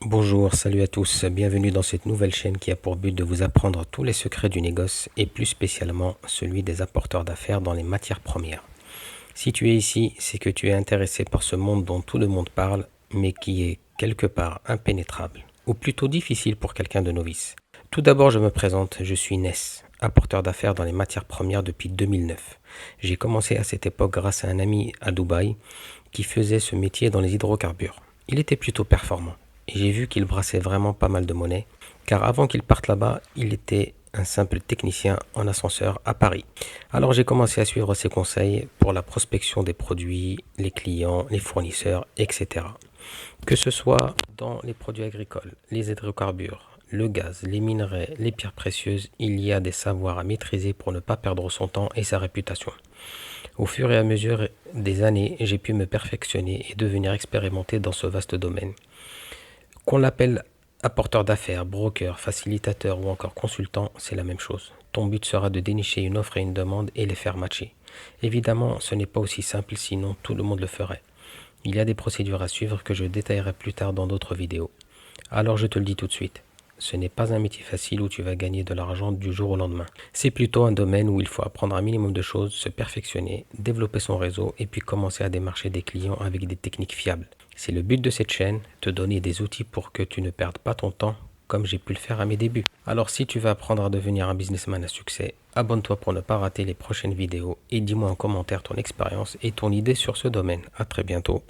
Bonjour, salut à tous, bienvenue dans cette nouvelle chaîne qui a pour but de vous apprendre tous les secrets du négoce et plus spécialement celui des apporteurs d'affaires dans les matières premières. Si tu es ici, c'est que tu es intéressé par ce monde dont tout le monde parle, mais qui est quelque part impénétrable, ou plutôt difficile pour quelqu'un de novice. Tout d'abord, je me présente, je suis Ness, apporteur d'affaires dans les matières premières depuis 2009. J'ai commencé à cette époque grâce à un ami à Dubaï qui faisait ce métier dans les hydrocarbures. Il était plutôt performant. Et j'ai vu qu'il brassait vraiment pas mal de monnaie, car avant qu'il parte là-bas, il était un simple technicien en ascenseur à Paris. Alors j'ai commencé à suivre ses conseils pour la prospection des produits, les clients, les fournisseurs, etc. Que ce soit dans les produits agricoles, les hydrocarbures, le gaz, les minerais, les pierres précieuses, il y a des savoirs à maîtriser pour ne pas perdre son temps et sa réputation. Au fur et à mesure des années, j'ai pu me perfectionner et devenir expérimenté dans ce vaste domaine. Qu'on l'appelle apporteur d'affaires, broker, facilitateur ou encore consultant, c'est la même chose. Ton but sera de dénicher une offre et une demande et les faire matcher. Évidemment, ce n'est pas aussi simple, sinon tout le monde le ferait. Il y a des procédures à suivre que je détaillerai plus tard dans d'autres vidéos. Alors je te le dis tout de suite, ce n'est pas un métier facile où tu vas gagner de l'argent du jour au lendemain. C'est plutôt un domaine où il faut apprendre un minimum de choses, se perfectionner, développer son réseau et puis commencer à démarcher des clients avec des techniques fiables. C'est le but de cette chaîne, te donner des outils pour que tu ne perdes pas ton temps comme j'ai pu le faire à mes débuts. Alors si tu veux apprendre à devenir un businessman à succès, abonne-toi pour ne pas rater les prochaines vidéos et dis-moi en commentaire ton expérience et ton idée sur ce domaine. À très bientôt.